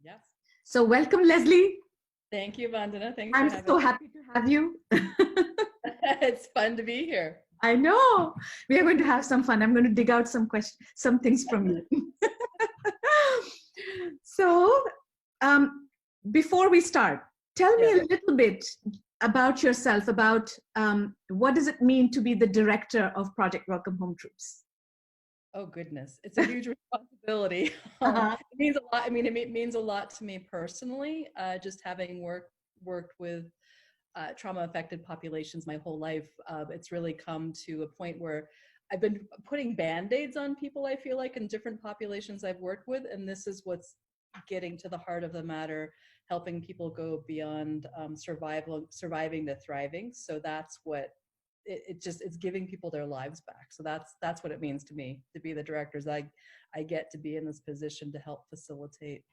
Yes. So welcome, Leslye. Thank you, Vandana. Thanks for I'm having so me. happy to have you. It's fun to be here. I know. We are going to have some fun. I'm going to dig out some questions, some things from you. So, before we start, tell me Yes. a little bit about yourself, about what does it mean to be the director of Project Welcome Home Troops? Oh, goodness. It's a huge responsibility. Uh-huh. It means a lot. I mean, it means a lot to me personally, just having worked with trauma-affected populations my whole life. It's really come to a point where I've been putting Band-Aids on people, I feel like, in different populations I've worked with, and this is what's getting to the heart of the matter, helping people go beyond surviving to thriving. So that's what it's giving people their lives back. So that's what it means to me to be the directors. I get to be in this position to help facilitate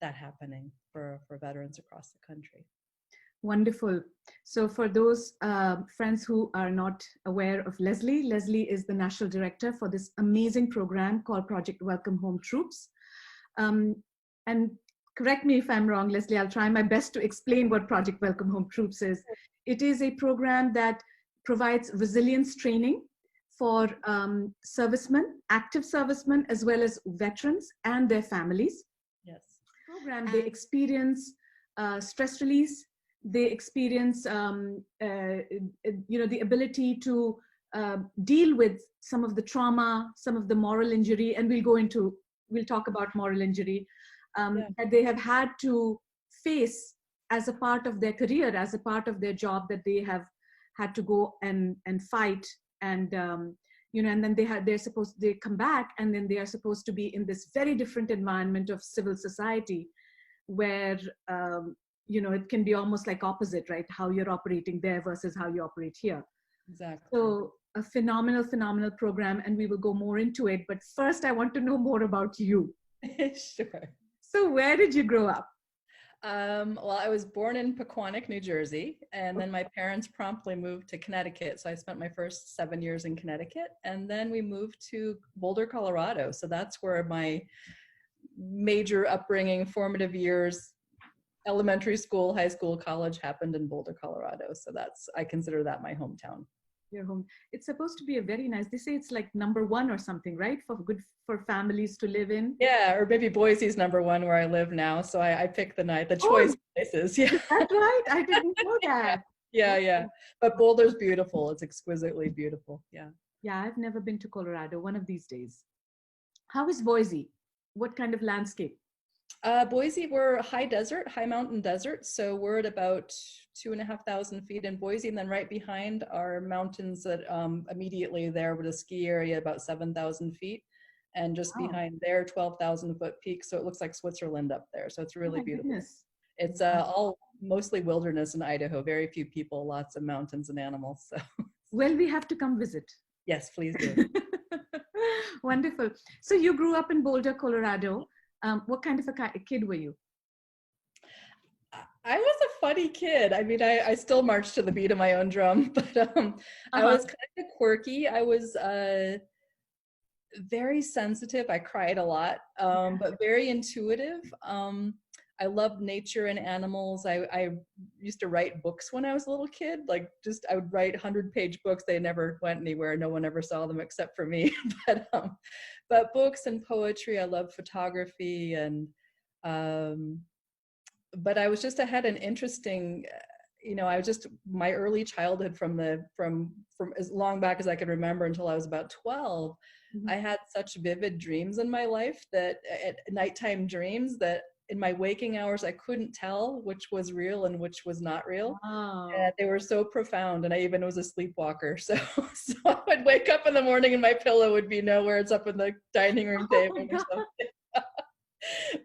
that happening for veterans across the country. Wonderful. So for those friends who are not aware of Leslye, Leslye is the national director for this amazing program called Project Welcome Home Troops. And correct me if I'm wrong, Leslye, I'll try my best to explain what Project Welcome Home Troops is. It is a program that provides resilience training for servicemen, active servicemen, as well as veterans and their families. Yes. Program, they experience stress release. They experience, the ability to deal with some of the trauma, some of the moral injury, and we'll talk about moral injury that they have had to face as a part of their career, as a part of their job, that they have had to go and fight, and and then they come back, and then they are supposed to be in this very different environment of civil society, where it can be almost like opposite, right? How you're operating there versus how you operate here. Exactly. So a phenomenal program, and we will go more into it. But first, I want to know more about you. Sure. So where did you grow up? Well, I was born in Pequannock, New Jersey, and then my parents promptly moved to Connecticut. So I spent my first 7 years in Connecticut, and then we moved to Boulder, Colorado. So that's where my major upbringing, formative years, elementary school, high school, college happened in Boulder, Colorado. So I consider that my hometown. Your home. It's supposed to be a very nice, they say it's like #1 or something, right? For families to live in. Yeah, or maybe Boise's #1 where I live now. So I picked the choice places. Yeah. Is that right? I didn't know that. Yeah. But Boulder's beautiful. It's exquisitely beautiful. Yeah. Yeah, I've never been to Colorado. One of these days. How is Boise? What kind of landscape? Boise, we're high mountain desert. So we're at about 2,500 feet in Boise. And then right behind are mountains that immediately there with a ski area about 7,000 feet. And just behind there, 12,000 foot peak. So it looks like Switzerland up there. So it's really beautiful. Goodness. It's all mostly wilderness in Idaho. Very few people, lots of mountains and animals. So. Well, we have to come visit. Yes, please do. Wonderful. So you grew up in Boulder, Colorado. What kind of a kid were you? I was a funny kid. I mean, I still march to the beat of my own drum, but I was kind of quirky. I was very sensitive. I cried a lot, but very intuitive. I loved nature and animals. I used to write books when I was a little kid. I would write 100-page books. They never went anywhere. No one ever saw them except for me. But books and poetry. I loved photography, and but I I had an interesting. I was just my early childhood from as long back as I could remember until I was about 12. I had such vivid dreams in my life that at nighttime dreams that in my waking hours, I couldn't tell which was real and which was not real. Oh. They were so profound, and I even was a sleepwalker. So I would wake up in the morning and my pillow would be nowhere. It's up in the dining room table or something.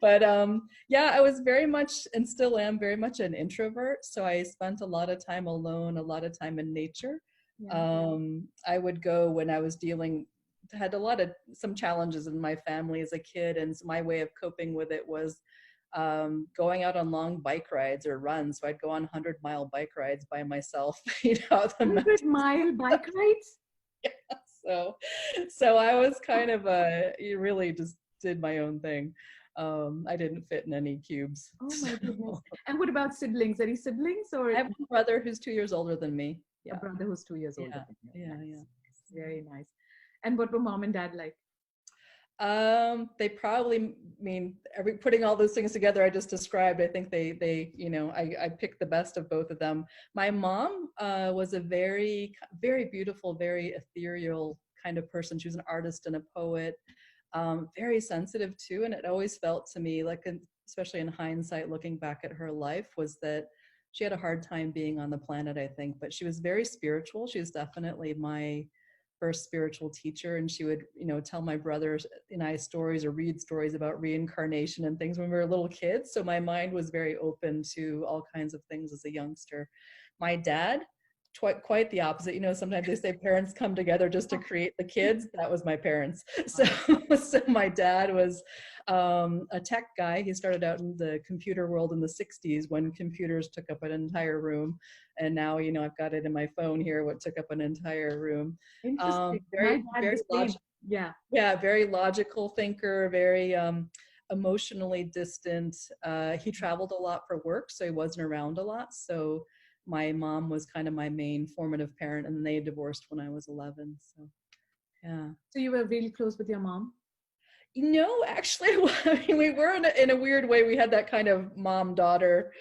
But I was very much, and still am, very much an introvert. So I spent a lot of time alone, a lot of time in nature. Yeah. I would go when I was had some challenges in my family as a kid, and my way of coping with it was going out on long bike rides or runs. So I'd go on 100-mile bike rides by myself. 100-mile bike rides? Yeah. So I was kind of you really just did my own thing. I didn't fit in any cubes. Oh my goodness. And what about siblings? Any siblings or I have a brother who's 2 years older than me. a brother who's 2 years older Yeah, than you? yeah, Nice. yeah. Very nice. And what were mom and dad like? They probably mean putting all those things together I just described. I think they I picked the best of both of them. My mom was a very, very beautiful, very ethereal kind of person. She was an artist and a poet, very sensitive too. And it always felt to me like, especially in hindsight, looking back at her life, was that she had a hard time being on the planet, I think, but she was very spiritual. She was definitely my first spiritual teacher, and she would tell my brothers and I stories or read stories about reincarnation and things when we were little kids. So my mind was very open to all kinds of things as a youngster. My dad, quite the opposite. Sometimes they say parents come together just to create the kids. That was my parents. So my dad was a tech guy. He started out in the computer world in the 60s when computers took up an entire room. And now, I've got it in my phone here, what took up an entire room. Interesting. Very, My dad very the same. Yeah. Yeah, very logical thinker, very emotionally distant. He traveled a lot for work, so he wasn't around a lot. So my mom was kind of my main formative parent, and they divorced when I was 11. So, yeah. So you were really close with your mom? No, actually, we were in a weird way. We had that kind of mom-daughter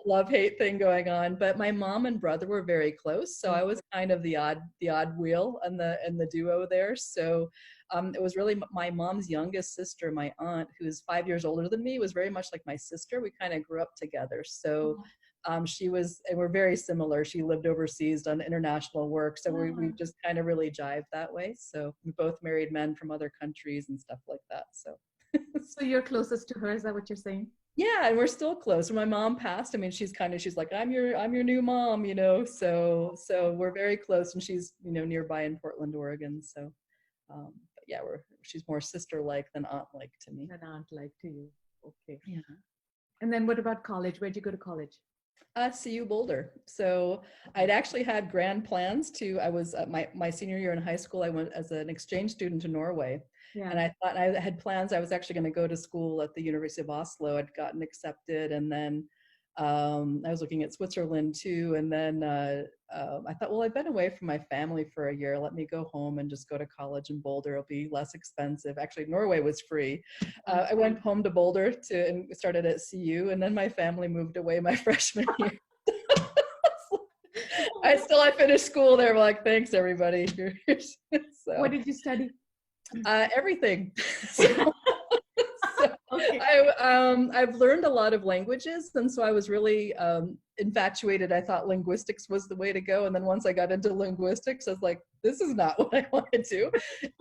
love-hate thing going on. But my mom and brother were very close, so I was kind of the odd wheel and the duo there. So it was really my mom's youngest sister, my aunt, who is 5 years older than me, was very much like my sister. We kind of grew up together. So she was, and we're very similar. She lived overseas, done international work. So we just kind of really jived that way. So we both married men from other countries and stuff like that. So, so you're closest to her. Is that what you're saying? Yeah. And we're still close. When my mom passed, I mean, she's like, I'm your new mom, so we're very close, and she's, nearby in Portland, Oregon. So, but yeah, she's more sister-like than aunt-like to me. Than aunt-like to you. Okay. Yeah. And then what about college? Where'd you go to college? CU Boulder. So I'd actually had grand plans I was my senior year in high school, I went as an exchange student to Norway. Yeah. And I thought I had plans, I was actually going to go to school at the University of Oslo. I'd gotten accepted, and then I was looking at Switzerland too. And then I thought, well, I've been away from my family for a year. Let me go home and just go to college in Boulder. It'll be less expensive. Actually, Norway was free. I went home to Boulder and started at CU, and then my family moved away my freshman year. I finished school there. I'm like, thanks everybody. So, what did you study? Everything. Okay. I've learned a lot of languages, and so I was really infatuated. I thought linguistics was the way to go, and then once I got into linguistics, I was like, this is not what I want to do.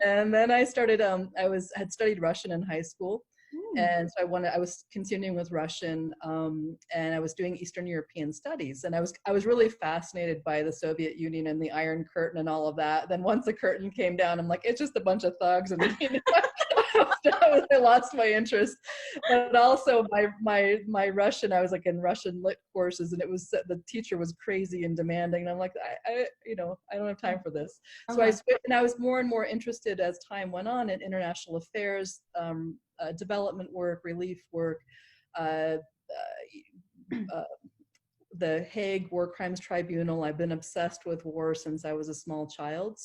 And then I started. Had studied Russian in high school, and so I was continuing with Russian, and I was doing Eastern European studies, and I was really fascinated by the Soviet Union and the Iron Curtain and all of that. Then once the curtain came down, I'm like, it's just a bunch of thugs, and I lost my interest. But also my Russian, I was like in Russian lit courses, and the teacher was crazy and demanding, and I'm like, I don't have time for this. So I switched, and I was more and more interested as time went on in international affairs, development work, relief work, the Hague War Crimes Tribunal. I've been obsessed with war since I was a small child.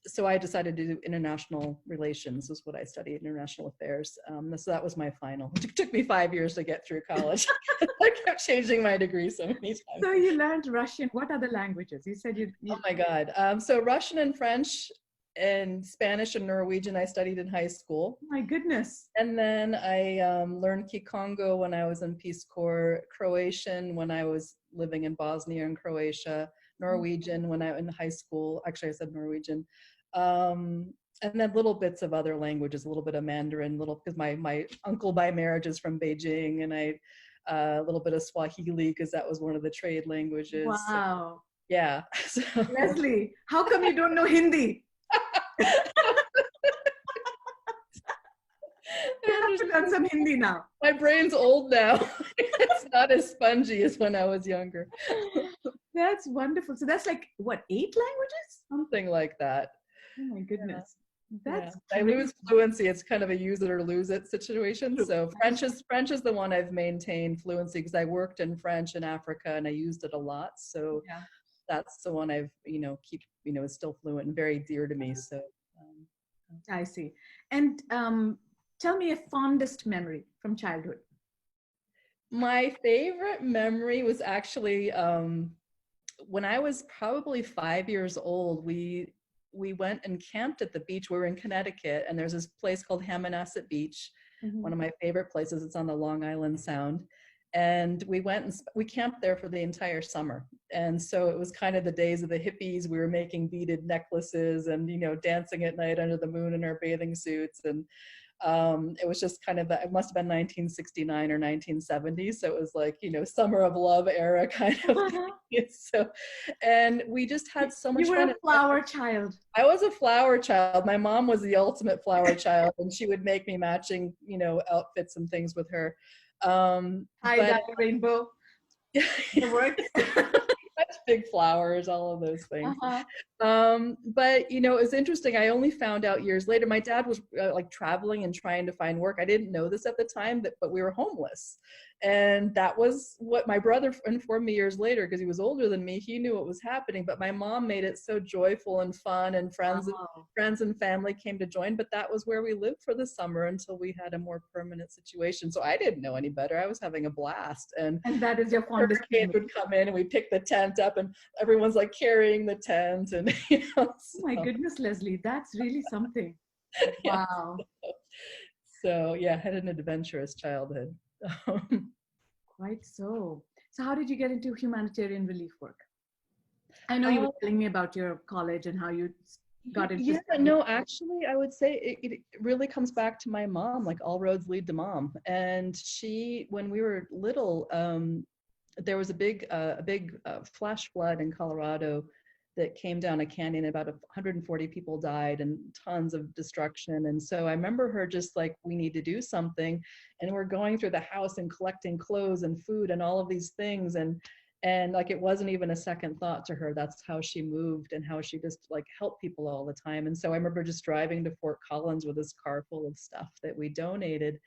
So I decided to do international relations, is what I studied, international affairs. So that was my final. It took me 5 years to get through college. I kept changing my degree so many times. So you learned Russian. What other languages? You said you Oh my God. So Russian and French and Spanish and Norwegian I studied in high school. Oh my goodness. And then I learned Kikongo when I was in Peace Corps, Croatian when I was living in Bosnia and Croatia, Norwegian when I was in high school. Actually, I said Norwegian. And then little bits of other languages, a little bit of Mandarin, because my uncle by marriage is from Beijing, and a little bit of Swahili because that was one of the trade languages. Wow. So, yeah. So. Leslye, how come you don't know Hindi? You have to learn some Hindi now. My brain's old now. It's not as spongy as when I was younger. That's wonderful. So that's like, what, 8 languages? Something like that. Oh my goodness. Yeah, That's I great. lose fluency. It's kind of a use it or lose it situation. True. So French is the one I've maintained fluency because I worked in French in Africa and I used it a lot. So Yeah. that's the one I've keep is still fluent and very dear to me. So I see. And tell me a fondest memory from childhood. my favorite memory was actually when I was probably 5 years old. We went and camped at the beach. We were in Connecticut, and there's this place called Hammonasset Beach, one of my favorite places. It's on the Long Island Sound. And we went and we camped there for the entire summer. And so it was kind of the days of the hippies. We were making beaded necklaces and, dancing at night under the moon in our bathing suits. And it was just kind of it must have been 1969 or 1970. So it was like, summer of love era kind of thing. So, and we just had so much You were fun. a flower child. I was a flower child. My mom was the ultimate flower child, and she would make me matching, outfits and things with her. Tie-dye rainbow. The works. Big flowers, all of those things. But it was interesting. I only found out years later. My dad was like traveling and trying to find work. I didn't know this at the time, but we were homeless. And that was what my brother informed me years later, because he was older than me. He knew what was happening, but my mom made it so joyful and fun, and friends and family came to join. But that was where we lived for the summer until we had a more permanent situation. So I didn't know any better. I was having a blast. And that is your fondest kids would come in and we pick the tent up and everyone's like carrying the tent and so. Oh my goodness, Leslye, that's really something. Wow. So yeah, I had an adventurous childhood. Quite so. So how did you get into humanitarian relief work? I know you were telling me about your college and how you got into no, actually I would say it really comes back to my mom. Like all roads lead to mom. And she, when we were little, there was a big flash flood in Colorado that came down a canyon. About 140 people died and tons of destruction. And so I remember her just like, we need to do something. And we're going through the house and collecting clothes and food and all of these things. And like, it wasn't even a second thought to her. That's how she moved and how she just like helped people all the time. And so I remember just driving to Fort Collins with this car full of stuff that we donated.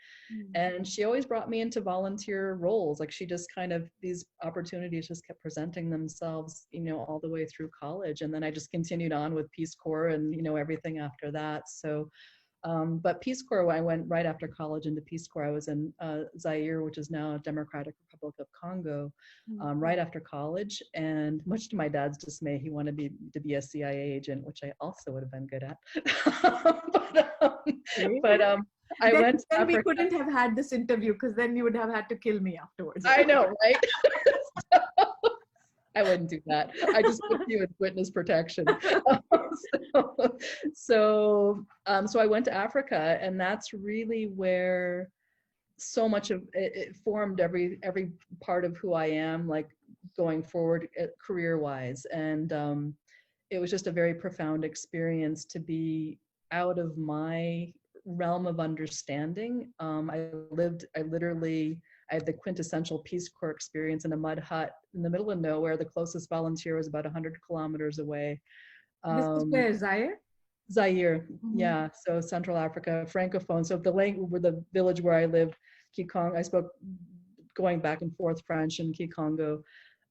And she always brought me into volunteer roles. Like she just kind of, these opportunities just kept presenting themselves, all the way through college. And then I just continued on with Peace Corps and, everything after that. So but Peace Corps, I went right after college into Peace Corps. I was in Zaire, which is now Democratic Republic of Congo, right after college. And much to my dad's dismay, he wanted me to be a CIA agent, which I also would have been good at. but I went to then Africa. We couldn't have had this interview because then you would have had to kill me afterwards. I know, right? I wouldn't do that. I just put you in witness protection. So I went to Africa, and that's really where so much of it formed every part of who I am, like going forward career-wise. And it was just a very profound experience to be out of my realm of understanding. I had the quintessential Peace Corps experience in a mud hut in the middle of nowhere. The closest volunteer was about 100 kilometers away. This is where, Zaire? Zaire, yeah. So Central Africa, Francophone. So the village where I lived, Kikongo, I spoke going back and forth French and Kikongo.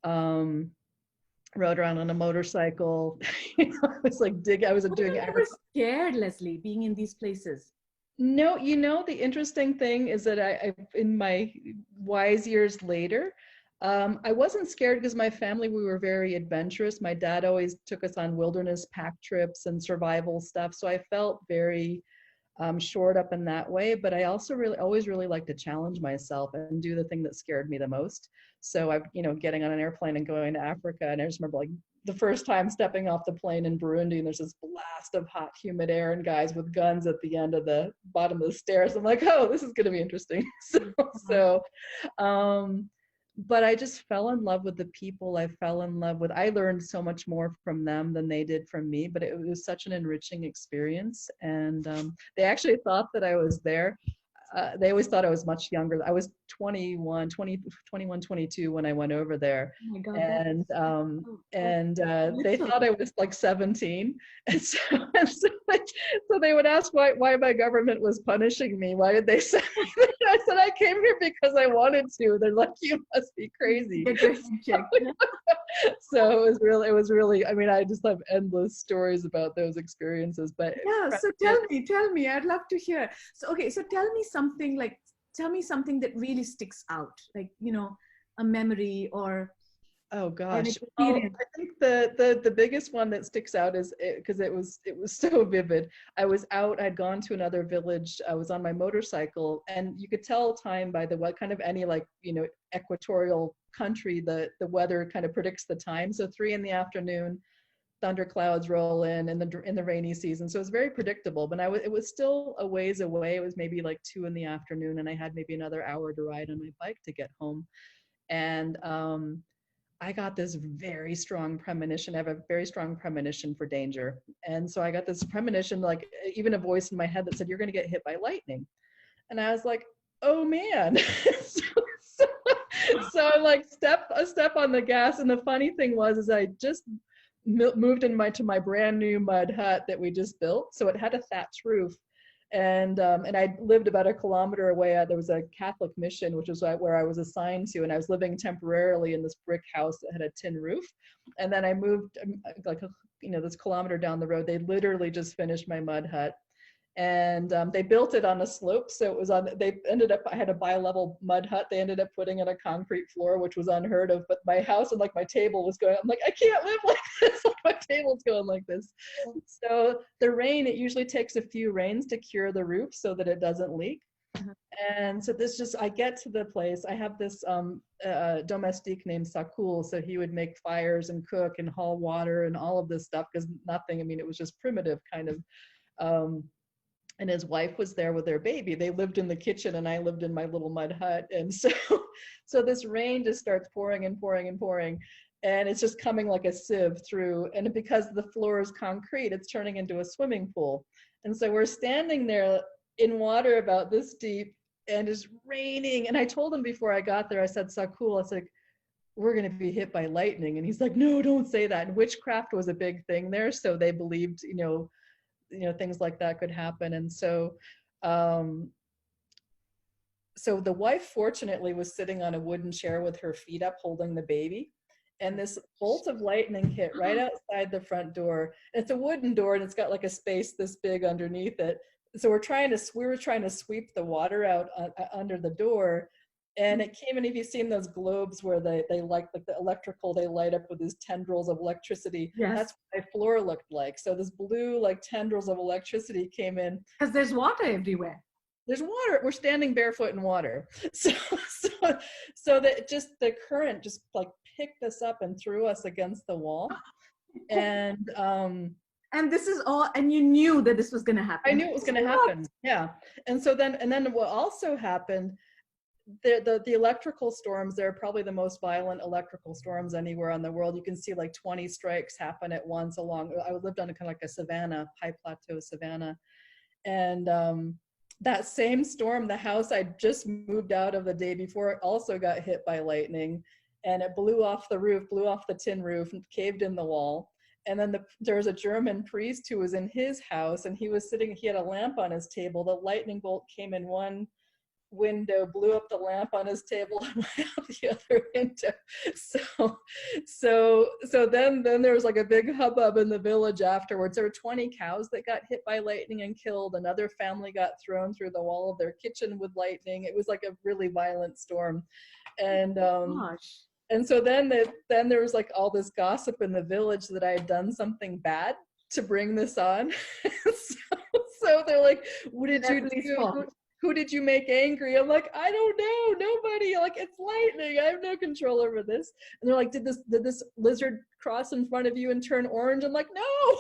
Rode around on a motorcycle. I was like I was doing everything. You were scared, Leslye, being in these places? No, the interesting thing is that I in my wise years later, I wasn't scared because my family, we were very adventurous. My dad always took us on wilderness pack trips and survival stuff. So I felt very shored up in that way. But I also always really like to challenge myself and do the thing that scared me the most. So I've, getting on an airplane and going to Africa. And I just remember like the first time stepping off the plane in Burundi, and there's this blast of hot, humid air and guys with guns at the end of the bottom of the stairs. I'm like, oh, this is going to be interesting. But I just fell in love with the people. I learned so much more from them than they did from me, but it was such an enriching experience. And they actually thought that I was there. they always thought I was much younger. I was 21, 22 when I went over there. Oh my God, They thought I was like 17. And so, so they would ask why my government was punishing me. Why did they send me there? I said, I came here because I wanted to. They're like, you must be crazy. So it was really, I mean, I just have endless stories about those experiences, but yeah. So tell me, I'd love to hear. So, okay. So tell me something that really sticks out, like, a memory or oh an gosh. experience. I think the biggest one that sticks out is because it was so vivid. I was out, I'd gone to another village. I was on my motorcycle, and you could tell time by the what kind of any like, equatorial country, the weather kind of predicts the time. So 3 p.m, thunderclouds roll in the rainy season. So it's very predictable. But it was still a ways away. It was maybe like 2 p.m, and I had maybe another hour to ride on my bike to get home. And I got this very strong premonition. I have a very strong premonition for danger. And so I got this premonition, like even a voice in my head that said, you're going to get hit by lightning. And I was like, oh man. so I like a step on the gas. And the funny thing is I just moved to my brand new mud hut that we just built. So it had a thatch roof. And I lived about 1 kilometer away. There was a Catholic mission, which was where I was assigned to, and I was living temporarily in this brick house that had a tin roof. And then I moved like this kilometer down the road. They literally just finished my mud hut, and they built it on a slope. So it was I had a bi-level mud hut. They ended up putting in a concrete floor, which was unheard of. But my house and like my table was going, I'm like, I can't live like this. Like my table's going like this. So the rain, it usually takes a few rains to cure the roof so that it doesn't leak. And so I get to the place. I have this domestique named Sakul. So he would make fires and cook and haul water and all of this stuff, because it was just primitive kind of. And his wife was there with their baby. They lived in the kitchen and I lived in my little mud hut. And so this rain just starts pouring and pouring and pouring. And it's just coming like a sieve through. And because the floor is concrete, it's turning into a swimming pool. And so we're standing there in water about this deep, and it's raining. And I told him before I got there, I said, Sakul, I was like, we're going to be hit by lightning. And he's like, no, don't say that. And witchcraft was a big thing there. So they believed, things like that could happen. And so so the wife fortunately was sitting on a wooden chair with her feet up holding the baby, and this bolt of lightning hit right outside the front door. It's a wooden door, and it's got like a space this big underneath it. So we were trying to sweep the water out under the door, and it came. And if you've seen those globes where they like the electrical, they light up with these tendrils of electricity. Yes. That's what my floor looked like. So this blue like tendrils of electricity came in. Because there's water everywhere. There's water. We're standing barefoot in water. So that just the current just like picked us up and threw us against the wall. And this is all, and you knew that this was going to happen. I knew it was going to happen. Yeah. And then what also happened, the electrical storms, they're probably the most violent electrical storms anywhere in the world. You can see like 20 strikes happen at once I lived on a kind of like a savanna, high plateau savanna. And that same storm, the house I just moved out of the day before, it also got hit by lightning, and it blew off the tin roof and caved in the wall. And then there was a German priest who was in his house, and he had a lamp on his table. The lightning bolt came in one window, blew up the lamp on his table, and went out the other window. So then there was like a big hubbub in the village afterwards. There were 20 cows that got hit by lightning and killed. Another family got thrown through the wall of their kitchen with lightning. It was like a really violent storm. And and so then there was like all this gossip in the village that I had done something bad to bring this on. so they're like, what did you do? Who did you make angry? I'm like, I don't know, nobody. Like, it's lightning. I have no control over this. And they're like, did this lizard cross in front of you and turn orange? I'm like, no.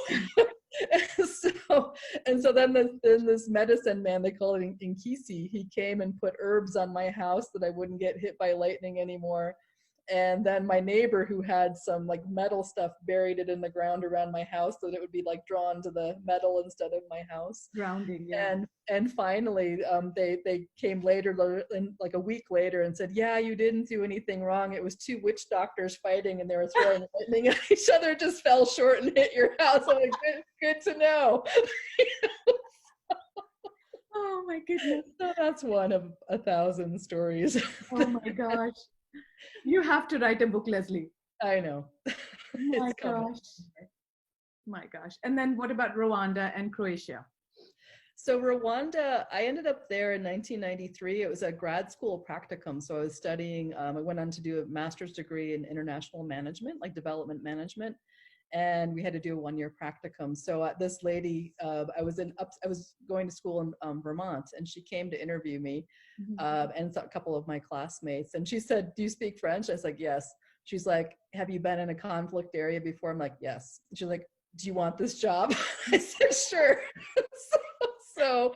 and so then this medicine man, they call it Inkisi, he came and put herbs on my house that I wouldn't get hit by lightning anymore. And then my neighbor who had some like metal stuff buried it in the ground around my house so that it would be like drawn to the metal instead of my house. Grounding, yeah. And finally they came later, like a week later, and said, yeah, you didn't do anything wrong. It was two witch doctors fighting and they were throwing lightning at each other. It just fell short and hit your house. I'm like, good to know. Oh my goodness. So that's one of 1,000 stories. Oh my gosh. You have to write a book, Leslye. I know. My gosh. My gosh. And then what about Rwanda and Croatia? So Rwanda, I ended up there in 1993. It was a grad school practicum. So I was studying, I went on to do a master's degree in international management, like development management. And we had to do a 1-year practicum. So this lady, I was going to school in Vermont, and she came to interview me, and a couple of my classmates. And she said, "Do you speak French?" I was like, "Yes." She's like, "Have you been in a conflict area before?" I'm like, "Yes." She's like, "Do you want this job?" I said, "Sure." So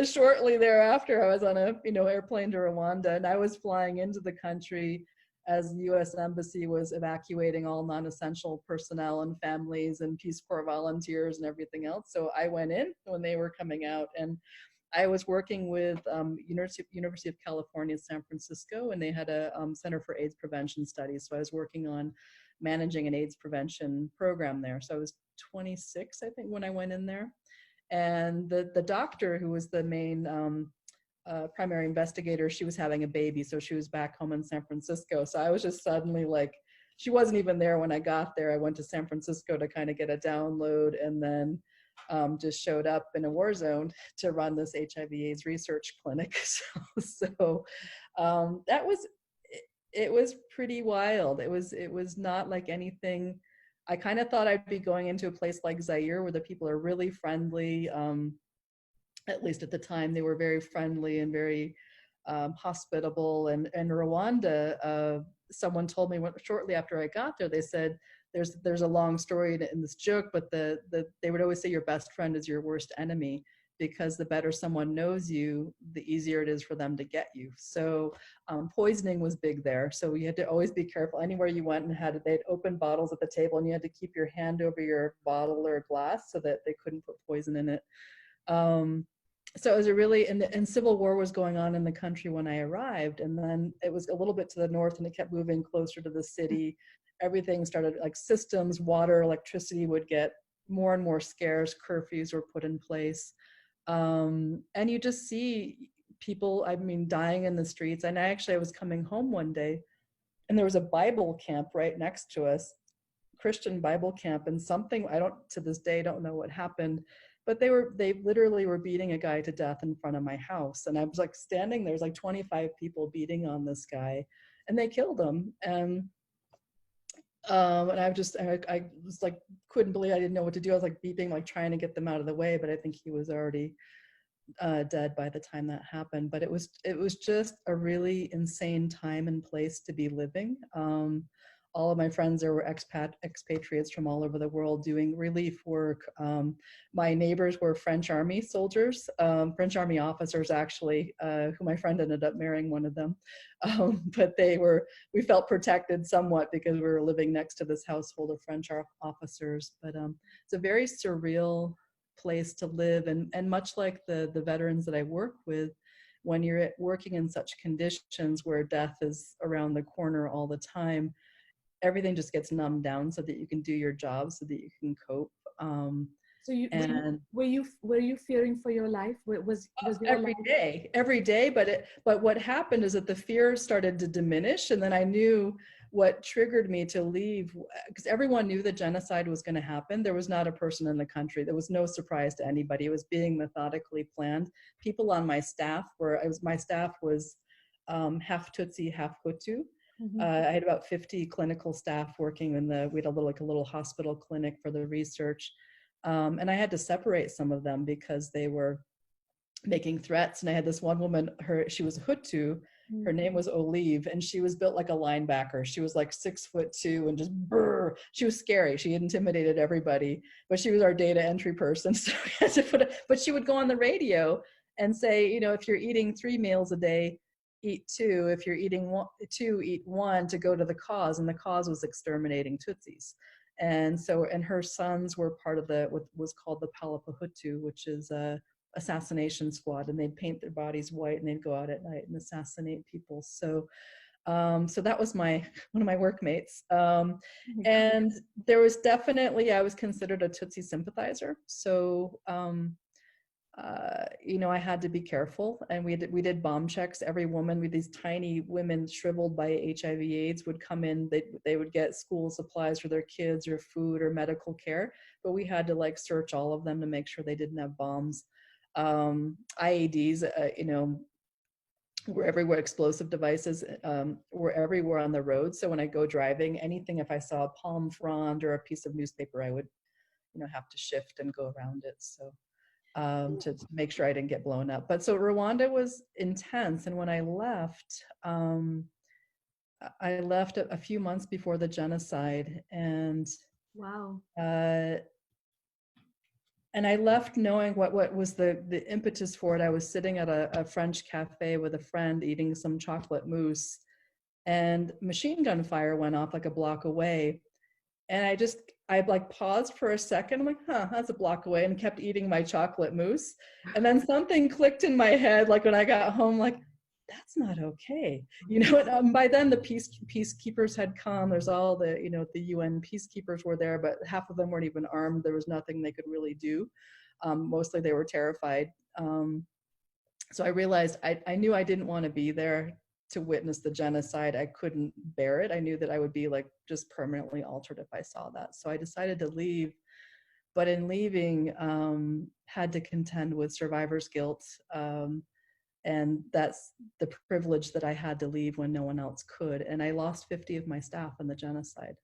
shortly thereafter, I was on a airplane to Rwanda, and I was flying into the country as the U.S. Embassy was evacuating all non-essential personnel and families and Peace Corps volunteers and everything else. So I went in when they were coming out, and I was working with University of California, San Francisco, and they had a Center for AIDS Prevention Studies. So I was working on managing an AIDS prevention program there. So I was 26, I think, when I went in there. And the doctor who was the main primary investigator, she was having a baby, so she was back home in San Francisco. So I was just suddenly like, she wasn't even there when I got there. I went to San Francisco to kind of get a download, and then just showed up in a war zone to run this HIV/AIDS research clinic. So that was, it was pretty wild. It was not like anything. I kind of thought I'd be going into a place like Zaire where the people are really friendly. At least at the time, they were very friendly and very hospitable. And Rwanda, someone told me shortly after I got there, they said, there's a long story in this joke, but they would always say your best friend is your worst enemy, because the better someone knows you, the easier it is for them to get you. So poisoning was big there. So you had to always be careful. Anywhere you went and they'd open bottles at the table, and you had to keep your hand over your bottle or glass so that they couldn't put poison in it. So it was and civil war was going on in the country when I arrived. And then it was a little bit to the north, and it kept moving closer to the city. Everything started, like systems, water, electricity would get more and more scarce. Curfews were put in place. And you just see people, dying in the streets. And I was coming home one day, and there was a Bible camp right next to us, Christian Bible camp, and something, to this day, don't know what happened, but they literally were beating a guy to death in front of my house. And I was like standing there, there's like 25 people beating on this guy, and they killed him. And I was like, couldn't believe, I didn't know what to do. I was like beeping, like trying to get them out of the way, but I think he was already dead by the time that happened. But it was just a really insane time and place to be living. All of my friends there were expatriates from all over the world doing relief work. My neighbors were French Army soldiers, French Army officers, actually, who my friend ended up marrying one of them. But we felt protected somewhat because we were living next to this household of French officers. But it's a very surreal place to live. And much like the veterans that I work with, when you're working in such conditions where death is around the corner all the time, everything just gets numbed down so that you can do your job, so that you can cope. Were you fearing for your life? Was your every day? But what happened is that the fear started to diminish, and then I knew what triggered me to leave, because everyone knew that genocide was going to happen. There was not a person in the country. There was no surprise to anybody. It was being methodically planned. People on my staff my staff was half Tutsi, half Hutu. Mm-hmm. I had about 50 clinical staff working we had a little hospital clinic for the research. And I had to separate some of them because they were making threats. And I had this one woman, she was Hutu, her name was Olive, and she was built like a linebacker. She was like 6'2" and just brrr. She was scary. She intimidated everybody, but she was our data entry person. So we had to but she would go on the radio and say, if you're eating 3 meals a day, eat two. If you're eating one, two, eat one to go to the cause. And the cause was exterminating Tutsis. And so, and her sons were part of what was called the Palapahutu, which is a assassination squad. And they'd paint their bodies white and they'd go out at night and assassinate people. So, so that was one of my workmates. And there was definitely, I was considered a Tutsi sympathizer. So, I had to be careful, and we did bomb checks. Every woman with these tiny women shriveled by HIV/AIDS would come in. They would get school supplies for their kids or food or medical care, but we had to like search all of them to make sure they didn't have bombs. IEDs, were everywhere. Explosive devices were everywhere on the road. So when I go driving, anything, if I saw a palm frond or a piece of newspaper, I would, have to shift and go around it. So to make sure I didn't get blown up. But so Rwanda was intense. And when I left a few months before the genocide. And wow. And I left knowing what was the impetus for it. I was sitting at a French cafe with a friend eating some chocolate mousse, and machine gun fire went off like a block away. And I like paused for a second. I'm like, that's a block away, and kept eating my chocolate mousse. And then something clicked in my head, like when I got home, like, that's not okay. And, by then the peacekeepers had come. There's all the, the UN peacekeepers were there, but half of them weren't even armed. There was nothing they could really do. Mostly they were terrified. So I realized I knew I didn't want to be there to witness the genocide. I couldn't bear it. I knew that I would be like just permanently altered if I saw that. So I decided to leave, but in leaving, had to contend with survivor's guilt. And that's the privilege that I had to leave when no one else could. And I lost 50 of my staff in the genocide,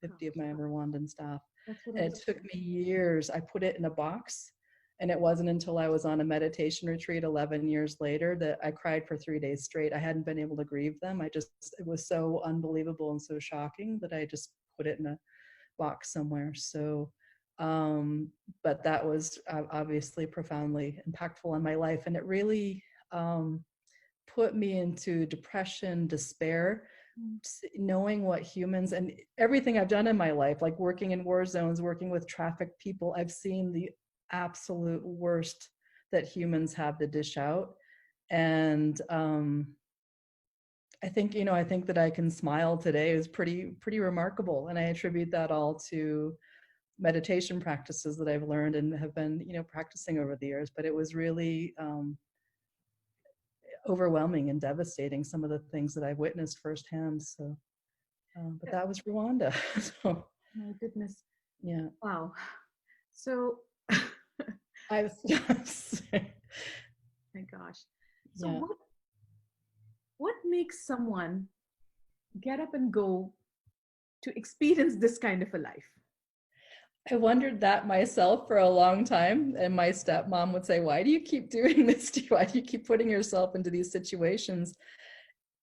50 of my Rwandan staff. And it took me years. I put it in a box. And it wasn't until I was on a meditation retreat 11 years later that I cried for 3 days straight. I hadn't been able to grieve them. It was so unbelievable and so shocking that I just put it in a box somewhere. So, but that was obviously profoundly impactful on my life. And it really put me into depression, despair, knowing what humans and everything I've done in my life, like working in war zones, working with trafficked people, I've seen the absolute worst that humans have to dish out. And I think that I can smile today is pretty remarkable. And I attribute that all to meditation practices that I've learned and have been, practicing over the years. But it was really overwhelming and devastating, some of the things that I've witnessed firsthand. So, but that was Rwanda. So, my goodness. Yeah. Wow. So I was my gosh. So what makes someone get up and go to experience this kind of a life? I wondered that myself for a long time. And my stepmom would say, why do you keep doing this? Why do you keep putting yourself into these situations?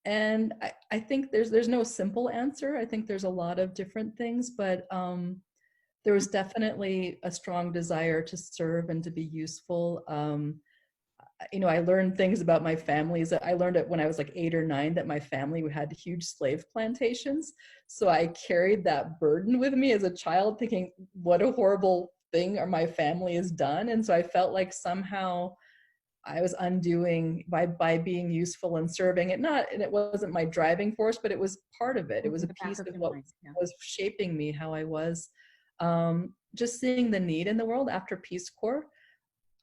And I think there's no simple answer. I think there's a lot of different things, but there was definitely a strong desire to serve and to be useful. I learned things about my families. I learned it when I was like 8 or 9 that my family had huge slave plantations. So I carried that burden with me as a child, thinking, what a horrible thing my family has done. And so I felt like somehow I was undoing by being useful and serving it. And it wasn't my driving force, but it was part of it. It was a piece of what was shaping me, how I was. Just seeing the need in the world after Peace Corps,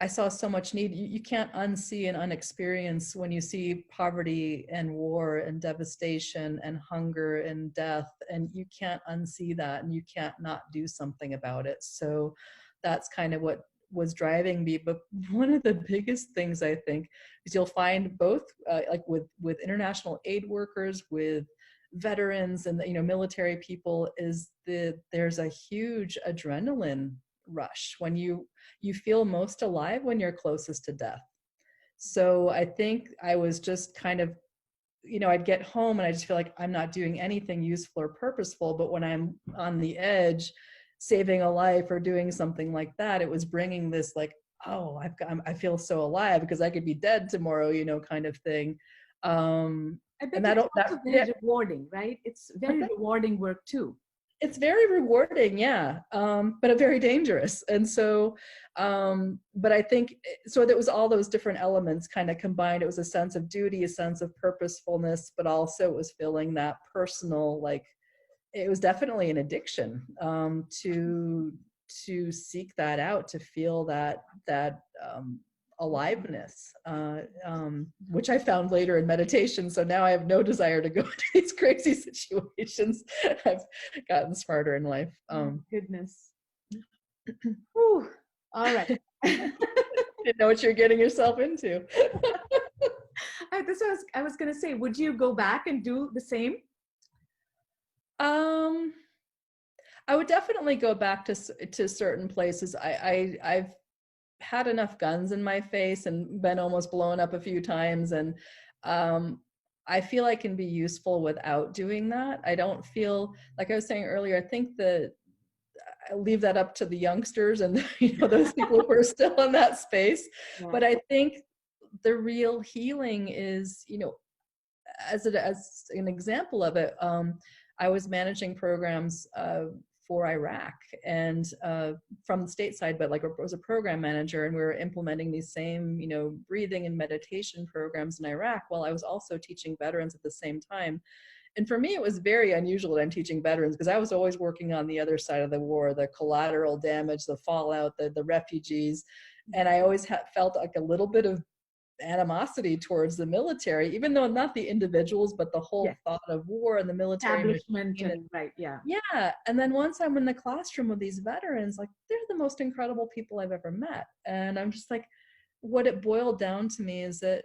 I saw so much need. You can't unsee and unexperience when you see poverty and war and devastation and hunger and death, and you can't unsee that, and you can't not do something about it. So that's kind of what was driving me. But one of the biggest things I think is you'll find both like with international aid workers, with veterans and military people, is there's a huge adrenaline rush when you feel most alive when you're closest to death. So I think I was just kind of, I'd get home and I just feel like I'm not doing anything useful or purposeful, but when I'm on the edge saving a life or doing something like that, it was bringing this like, oh, I feel so alive because I could be dead tomorrow, kind of thing. I bet And it's that, also yeah, very rewarding, right? It's very rewarding work too. it's very rewarding, yeah, but very dangerous. And so, but I think, so there was all those different elements kind of combined. It was a sense of duty, a sense of purposefulness, but also it was feeling that personal, like, it was definitely an addiction, to seek that out, to feel that aliveness, which I found later in meditation. So now I have no desire to go into these crazy situations. I've gotten smarter in life. Goodness. Whew. All right. Didn't know what you're getting yourself into. I was going to say, would you go back and do the same? I would definitely go back to certain places. I've had enough guns in my face and been almost blown up a few times, and I feel I can be useful without doing that. I don't feel, like I was saying earlier, I think that I leave that up to the youngsters and those people who are still in that space. Yeah. But I think the real healing is, as an example of it, I was managing programs for Iraq, and from the stateside, but like I was a program manager, and we were implementing these same, breathing and meditation programs in Iraq, while I was also teaching veterans at the same time. And for me, it was very unusual that I'm teaching veterans, because I was always working on the other side of the war, the collateral damage, the fallout, the refugees. And I always felt like a little bit of animosity towards the military, even though not the individuals, but the whole thought of war and the military establishment and right, yeah. And then once I'm in the classroom with these veterans, like, they're the most incredible people I've ever met. And I'm just like, what it boiled down to me is that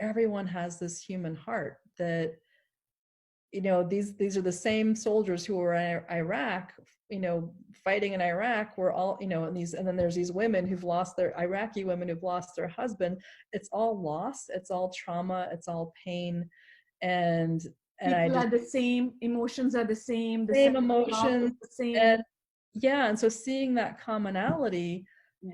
everyone has this human heart, that these are the same soldiers who were in Iraq, fighting in Iraq. We're all, and then there's these women who've lost their Iraqi women who've lost their husband. It's all loss. It's all trauma. It's all pain. And people are the same. Emotions are the same. The same emotions. The same. And so seeing that commonality,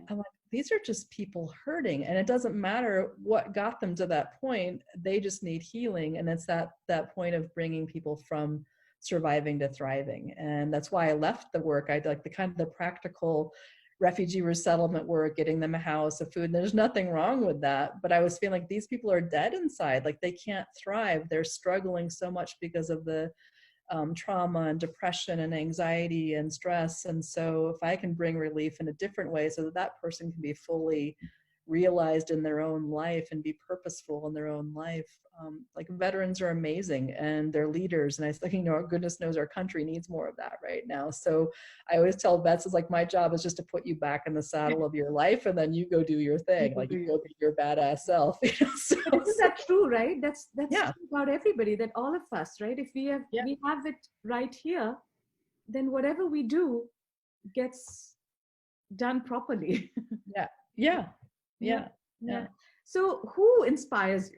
I'm like, these are just people hurting, and it doesn't matter what got them to that point. They just need healing. And it's that point of bringing people from surviving to thriving. And that's why I left the work. I like the practical refugee resettlement work, getting them a house, a food. And there's nothing wrong with that. But I was feeling like these people are dead inside. Like, they can't thrive. They're struggling so much because of the trauma and depression and anxiety and stress. And so if I can bring relief in a different way, so that person can be fully realized in their own life and be purposeful in their own life. Like, veterans are amazing, and they're leaders. And I think, goodness knows our country needs more of that right now. So I always tell vets, it's like, my job is just to put you back in the saddle of your life, and then you go do your thing. Like, you go be your badass self. So, isn't that true, right? That's true about everybody, that all of us, right? If we have it right here, then whatever we do gets done properly. Yeah. So who inspires you?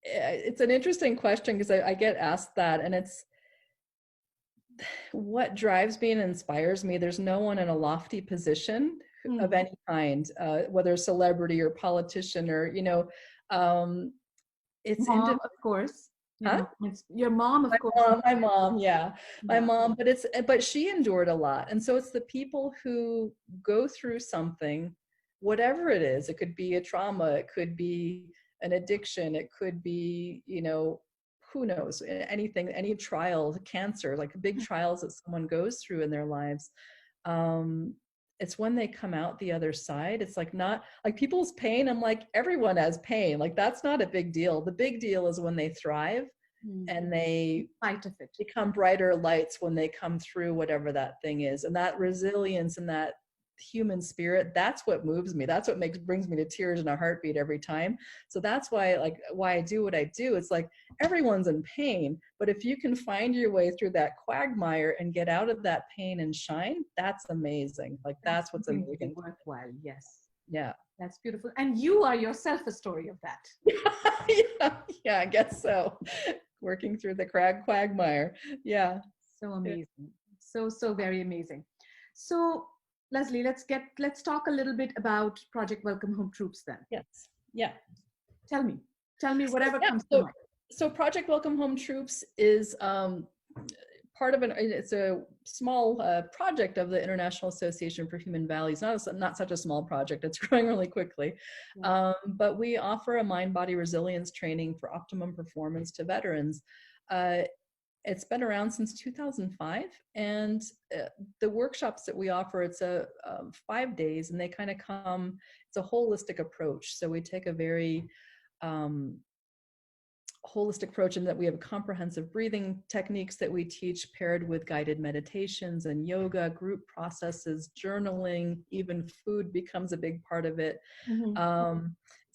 It's an interesting question, because I get asked that, and it's what drives me and inspires me. There's no one in a lofty position of any kind, whether a celebrity or politician or, it's mom, of course. Your mom, of course. My mom, my mom, but she endured a lot. And so it's the people who go through something, whatever it is. It could be a trauma, it could be an addiction, it could be, who knows, anything, any trial, cancer, like big trials that someone goes through in their lives. It's when they come out the other side. It's like, not like people's pain. I'm like, everyone has pain. Like, that's not a big deal. The big deal is when they thrive and they fight of it, become brighter lights when they come through whatever that thing is. And that resilience and that human spirit, that's what moves me. That's what brings me to tears and a heartbeat every time. So that's why I do what I do. It's like, everyone's in pain, but if you can find your way through that quagmire and get out of that pain and shine, that's amazing. Like, that's what's amazing. Worthwhile. Yes. Yeah. That's beautiful. And you are yourself a story of that. Yeah, I guess so. Working through the quagmire. Yeah. So amazing. So very amazing. So Leslye, let's talk a little bit about Project Welcome Home Troops then. Yes. Yeah. Tell me whatever Yeah, comes to mind. so Project Welcome Home Troops is part of it's a small project of the International Association for Human Values. Not such a small project, it's growing really quickly. Yeah. But we offer a mind-body resilience training for optimum performance to veterans. It's been around since 2005, and the workshops that we offer, it's 5 days, and they kind of come, it's a holistic approach. So we take a very holistic approach in that we have comprehensive breathing techniques that we teach, paired with guided meditations and yoga, group processes, journaling, even food becomes a big part of it. Mm-hmm.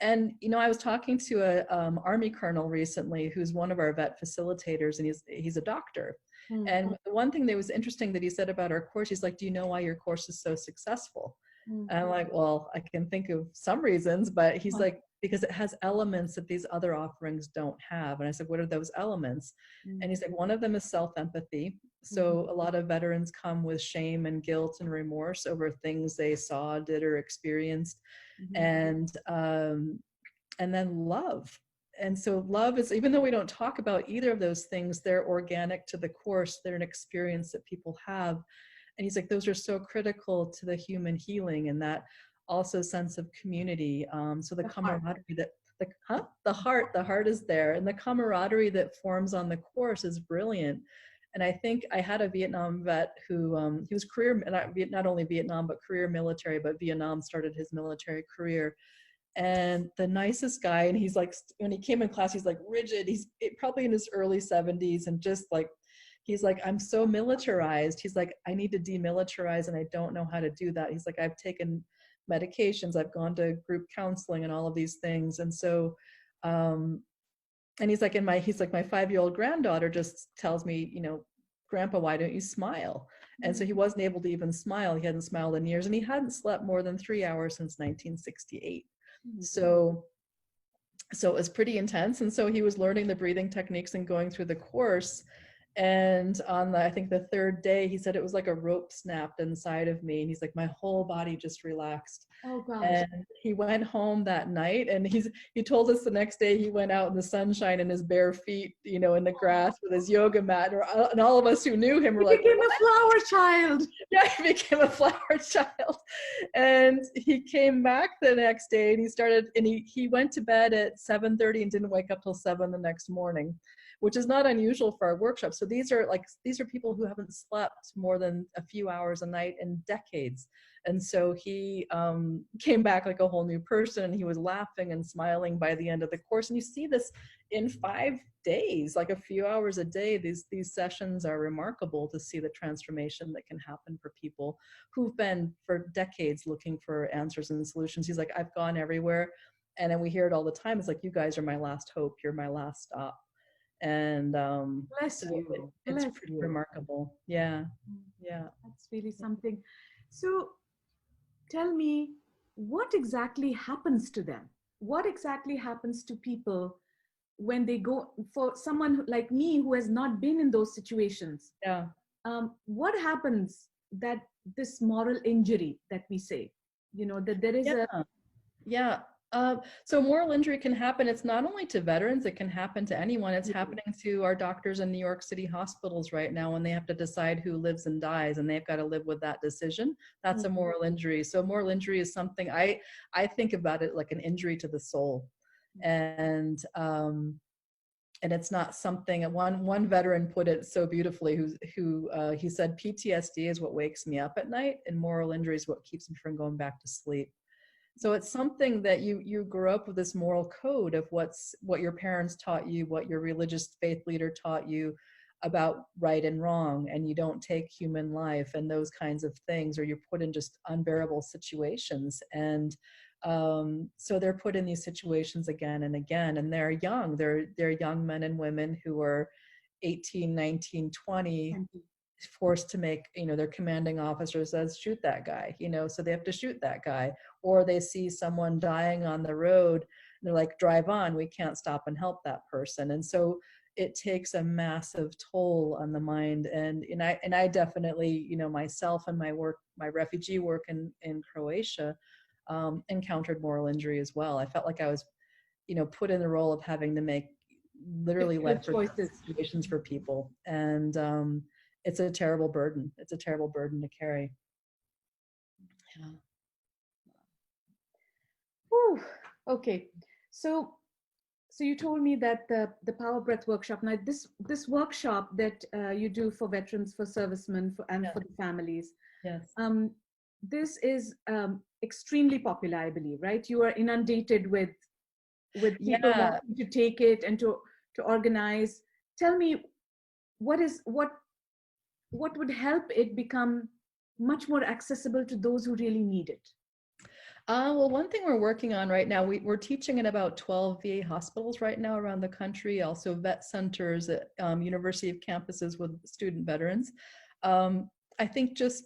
And I was talking to a Army colonel recently who's one of our vet facilitators, and he's a doctor. Mm-hmm. And the one thing that was interesting that he said about our course, he's like, "Do you know why your course is so successful?" Mm-hmm. And I'm like, "Well, I can think of some reasons," but he's like, "Because it has elements that these other offerings don't have." And I said, "What are those elements?" Mm-hmm. And he's like, "One of them is self-empathy. So a lot of veterans come with shame and guilt and remorse over things they saw, did, or experienced." Mm-hmm. And then love. And so love is, even though we don't talk about either of those things, they're organic to the course. They're an experience that people have. And he's like, those are so critical to the human healing, and that also sense of community. So the camaraderie that the heart is there, and the camaraderie that forms on the course is brilliant. And I think I had a Vietnam vet who he was career, not only Vietnam, but career military, but Vietnam started his military career. And the nicest guy, and he's like, when he came in class, he's like rigid, he's probably in his early 70s, and just like, he's like, "I'm so militarized." He's like, "I need to demilitarize, and I don't know how to do that." He's like, "I've taken medications, I've gone to group counseling and all of these things." And so and he's like, my 5-year-old granddaughter just tells me, "Grandpa, why don't you smile?" And so he wasn't able to even smile. He hadn't smiled in years, and he hadn't slept more than 3 hours since 1968. So it was pretty intense. And so he was learning the breathing techniques and going through the course. And on I think the third day, he said it was like a rope snapped inside of me. And he's like, my whole body just relaxed. Oh gosh. And he went home that night, and he told us the next day he went out in the sunshine in his bare feet, in the grass with his yoga mat. And all of us who knew him were like, became a flower child. Yeah, he became a flower child. And he came back the next day, and he went to bed at 7:30 and didn't wake up till 7 the next morning, which is not unusual for our workshop. So these are people who haven't slept more than a few hours a night in decades. And so he came back like a whole new person, and he was laughing and smiling by the end of the course. And you see this in 5 days, like a few hours a day. These sessions are remarkable to see the transformation that can happen for people who've been for decades looking for answers and solutions. He's like, "I've gone everywhere." And then we hear it all the time. It's like, "You guys are my last hope. You're my last stop." And Bless you. It's pretty remarkable. Yeah. That's really something. So tell me, what exactly happens to them? What exactly happens to people when they go, for someone like me who has not been in those situations? Yeah. What happens that this moral injury that we say, that there is so moral injury can happen. It's not only to veterans, it can happen to anyone. It's happening to our doctors in New York City hospitals right now when they have to decide who lives and dies, and they've got to live with that decision. That's a moral injury. So moral injury is something I think about it like an injury to the soul. And it's not something, one veteran put it so beautifully, he said, "PTSD is what wakes me up at night, and moral injury is what keeps me from going back to sleep." So it's something that you grew up with, this moral code of what your parents taught you, what your religious faith leader taught you about right and wrong, and you don't take human life and those kinds of things, or you're put in just unbearable situations. And so they're put in these situations again and again, and they're young men and women who are 18, 19, 20, forced to make, their commanding officer says, "Shoot that guy," so they have to shoot that guy. Or they see someone dying on the road, and they're like, "Drive on, we can't stop and help that person." And so it takes a massive toll on the mind. And I definitely, you know, myself and my work, my refugee work in Croatia, encountered moral injury as well. I felt like I was, you know, put in the role of having to make literally life or death situations for people. And it's a terrible burden. It's a terrible burden to carry. Yeah. Whew. Okay. So you told me that the Power Breath workshop. Now, this workshop that you do for veterans, for servicemen, and for the families. Yes. This is extremely popular, I believe, right? You are inundated with people wanting to take it and to organize. Tell me, what would help it become much more accessible to those who really need it? Well, one thing we're working on right now, we're teaching in about 12 VA hospitals right now around the country, also vet centers at university campuses with student veterans. I think just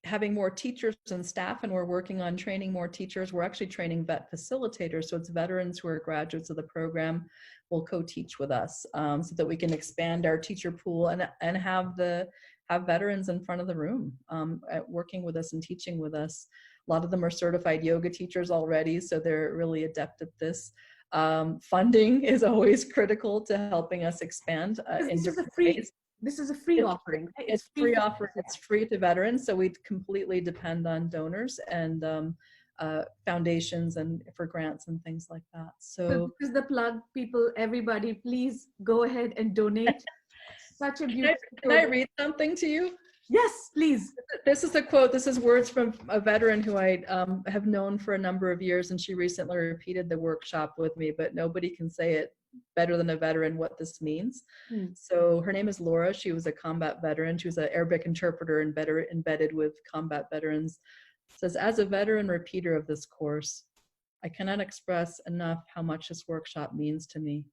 having more teachers and staff, and we're working on training more teachers. We're actually training vet facilitators, so it's veterans who are graduates of the program will co-teach with us, so that we can expand our teacher pool and have veterans in front of the room, working with us and teaching with us. A lot of them are certified yoga teachers already, so they're really adept at this. Funding is always critical to helping us expand in different ways. This is a free offering. Right? It's free offering. It's free to veterans, so we completely depend on donors and foundations and for grants and things like that. So this is the plug, people. Everybody, please go ahead and donate. Such a beautiful. Can I read something to you? Yes, please. This is a quote. This is words from a veteran who I have known for a number of years, and she recently repeated the workshop with me, but nobody can say it better than a veteran what this means. So her name is Laura. She was a combat veteran. She was an Arabic interpreter and embedded with combat veterans. It says, as a veteran repeater of this course, I cannot express enough how much this workshop means to me.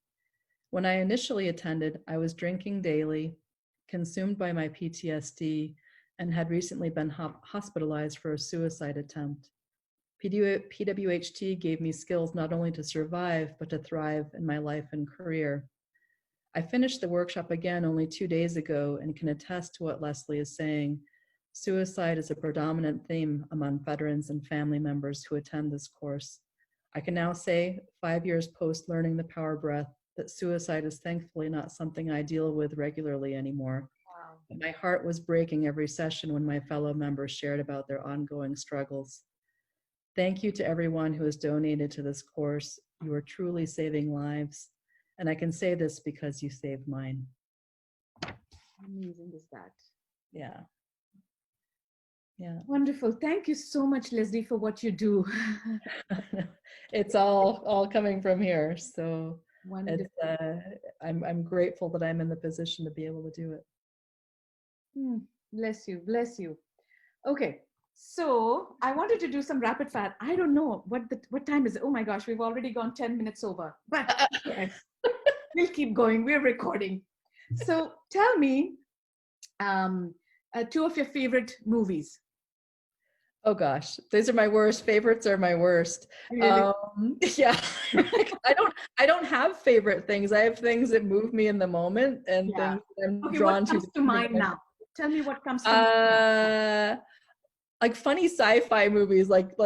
When I initially attended, I was drinking daily, consumed by my PTSD, and had recently been hospitalized for a suicide attempt. PWHT gave me skills not only to survive, but to thrive in my life and career. I finished the workshop again only 2 days ago and can attest to what Leslye is saying. Suicide is a predominant theme among veterans and family members who attend this course. I can now say, 5 years post learning the Power Breath, that suicide is thankfully not something I deal with regularly anymore. Wow. My heart was breaking every session when my fellow members shared about their ongoing struggles. Thank you to everyone who has donated to this course. You are truly saving lives. And I can say this because you saved mine. How amazing is that? Yeah. Yeah. Wonderful. Thank you so much, Leslye, for what you do. It's all coming from here. So I'm grateful that I'm in the position to be able to do it. Bless you. Bless you. Okay. So I wanted to do some rapid fire. I don't know what time is it. Oh my gosh, we've already gone 10 minutes over. But yes, we'll keep going. We're recording. So tell me, 2 of your favorite movies. Oh gosh, these are my worst. Favorites are my worst. Really? Yeah, I don't have favorite things. I have things that move me in the moment and things that I'm drawn to. What comes to mind now? Tell me what comes to mind. Like funny sci-fi movies, like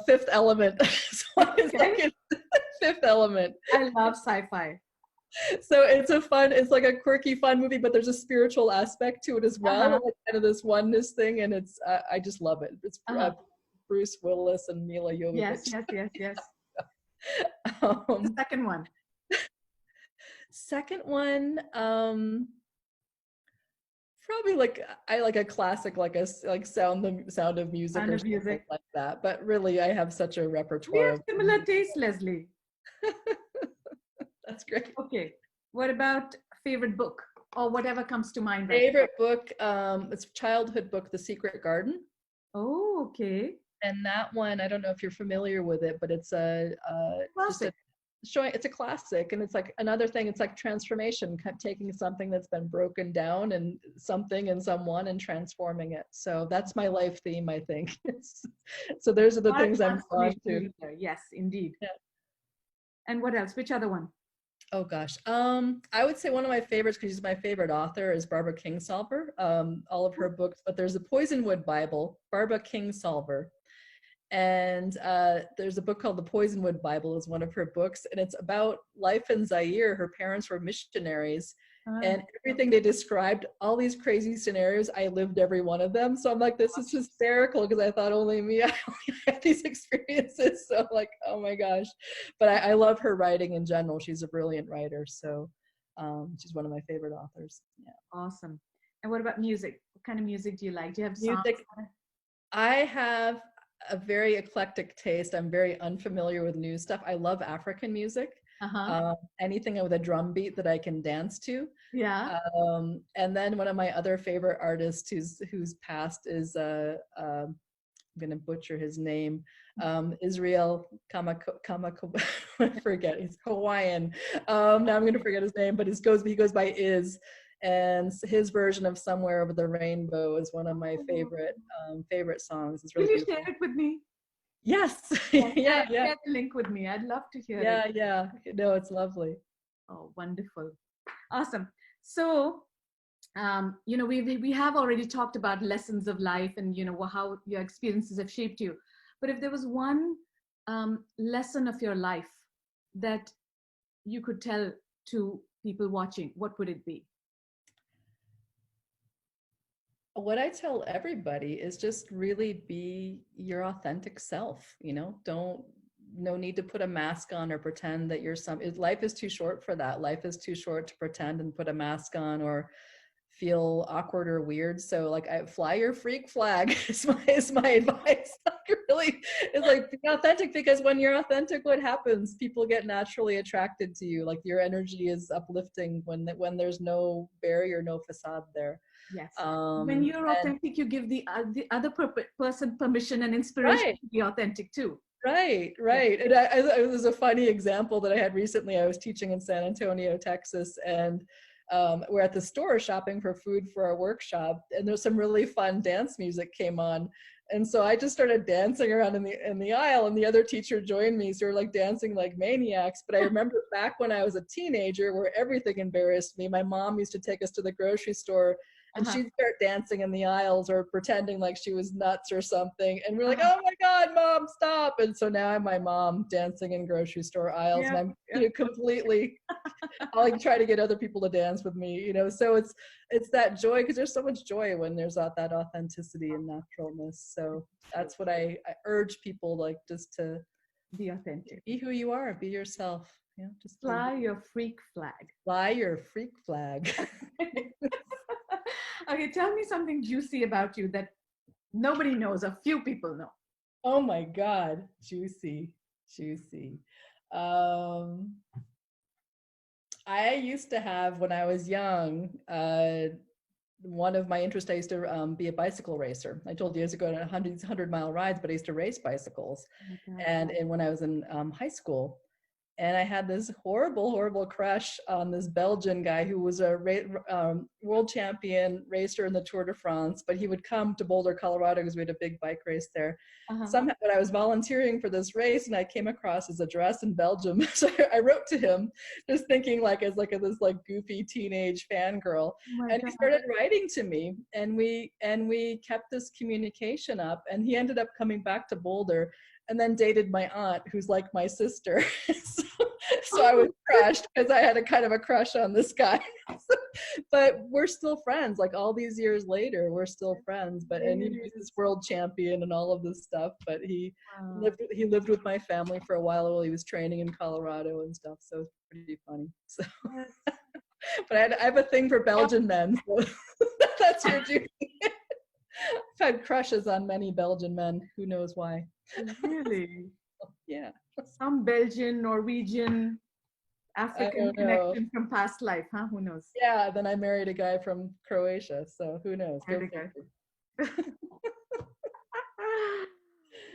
Fifth Element. Fifth Element. I love sci-fi. So it's like a quirky, fun movie, but there's a spiritual aspect to it as well, like kind of this oneness thing, and it's I just love it. It's Bruce Willis and Mila Jovovich. Yes. The second one. Second one, probably like I like a classic, like Sound of Music or something like that. But really, I have such a repertoire. We have similar taste, Leslye. That's great. Okay. What about favorite book or whatever comes to mind? Favorite book, it's a childhood book, The Secret Garden. Oh, okay. And that one, I don't know if you're familiar with it, but it's it's a classic, and it's like another thing. It's like transformation, taking something that's been broken down and something and someone and transforming it. So that's my life theme, I think. So those are the things I'm drawn to. Yes, indeed. Yeah. And what else? Which other one? Oh gosh. I would say one of my favorites, because she's my favorite author, is Barbara Kingsolver. All of her books, but there's a Poisonwood Bible, Barbara Kingsolver. And there's a book called The Poisonwood Bible is one of her books, and it's about life in Zaire. Her parents were missionaries, and everything they described, all these crazy scenarios, I lived every one of them. So I'm like, this is hysterical, because I thought only me, I only had these experiences. So I'm like, oh my gosh. But I love her writing in general. She's a brilliant writer. So she's one of my favorite authors. Yeah. Awesome. And what about music? What kind of music do you like? Do you have songs? Music. I have a very eclectic taste. I'm very unfamiliar with new stuff. I love African music. Anything with a drum beat that I can dance to. Yeah. And then one of my other favorite artists who's passed is I'm gonna butcher his name. Israel Kamako. I forget. He's Hawaiian. Now I'm gonna forget his name, but he goes by Iz. And his version of Somewhere Over the Rainbow is one of my favorite songs. It's really beautiful. Will you share it with me? Yes. Yeah. Share the link with me. I'd love to hear it. Yeah. No, it's lovely. Oh, wonderful. Awesome. So, we have already talked about lessons of life and, how your experiences have shaped you. But if there was one lesson of your life that you could tell to people watching, what would it be? What I tell everybody is just really be your authentic self. No need to put a mask on or pretend that you're life is too short for that. Life is too short to pretend and put a mask on or feel awkward or weird. So fly your freak flag is my advice. It's like be authentic, because when you're authentic, what happens? People get naturally attracted to you. Like your energy is uplifting when there's no barrier, no facade there. Yes. When you're authentic, you give the other person permission and inspiration to be authentic too. Right. Yeah. And it was a funny example that I had recently. I was teaching in San Antonio, Texas, and we're at the store shopping for food for our workshop, and there's some really fun dance music came on. And so I just started dancing around in the aisle, and the other teacher joined me. So we're like dancing like maniacs. But I remember back when I was a teenager where everything embarrassed me. My mom used to take us to the grocery store, and she'd start dancing in the aisles or pretending like she was nuts or something. And we're like, oh my God, Mom, stop. And so now I'm my mom dancing in grocery store aisles, and I'm completely, I try to get other people to dance with me, so it's that joy, because there's so much joy when there's that authenticity and naturalness. So that's what I urge people, just to be authentic, be who you are, be yourself. Just fly your freak flag. Fly your freak flag. Okay, tell me something juicy about you that nobody knows, a few people know. Oh my God, juicy. I used to have, when I was young, one of my interests, I used to be a bicycle racer. I told you I used to go on 100-mile rides, but I used to race bicycles. And when I was in high school, and I had this horrible crush on this Belgian guy who was a world champion racer in the Tour de France, but he would come to Boulder, Colorado, because we had a big bike race there. Somehow, but I was volunteering for this race, and I came across his address in Belgium. So I wrote to him, just thinking as this goofy teenage fangirl. And he started writing to me, and we kept this communication up, and he ended up coming back to Boulder, and then dated my aunt, who's like my sister. So I was crushed, because I had a kind of a crush on this guy. But we're still friends. All these years later, we're still friends. But and he was this world champion and all of this stuff. But he lived with my family for a while he was training in Colorado and stuff. So it's pretty funny. So, but I have a thing for Belgian men. So that's your duty. I've had crushes on many Belgian men. Who knows why? Really? Yeah. Some Belgian, Norwegian, African connection from past life, huh? Who knows? Yeah, then I married a guy from Croatia, so who knows?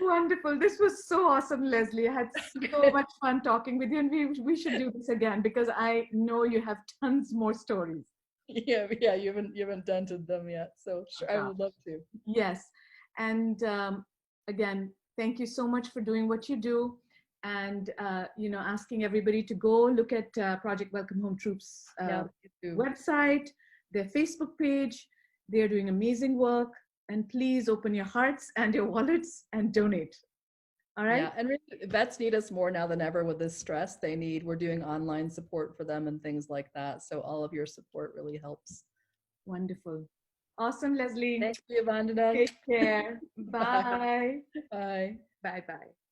Wonderful. This was so awesome, Leslye. I had so much fun talking with you, and we should do this again, because I know you have tons more stories. Yeah, you haven't dented them yet, so sure, I would love to. Yes, and again, thank you so much for doing what you do. and asking everybody to go look at Project Welcome Home Troops website, their Facebook page. They're doing amazing work, and please open your hearts and your wallets and donate. All right. Yeah, and really, vets need us more now than ever with this stress. We're doing online support for them and things like that. So all of your support really helps. Wonderful. Awesome, Leslye. Thank you, Vandana. Take care. Bye. Bye. Bye-bye.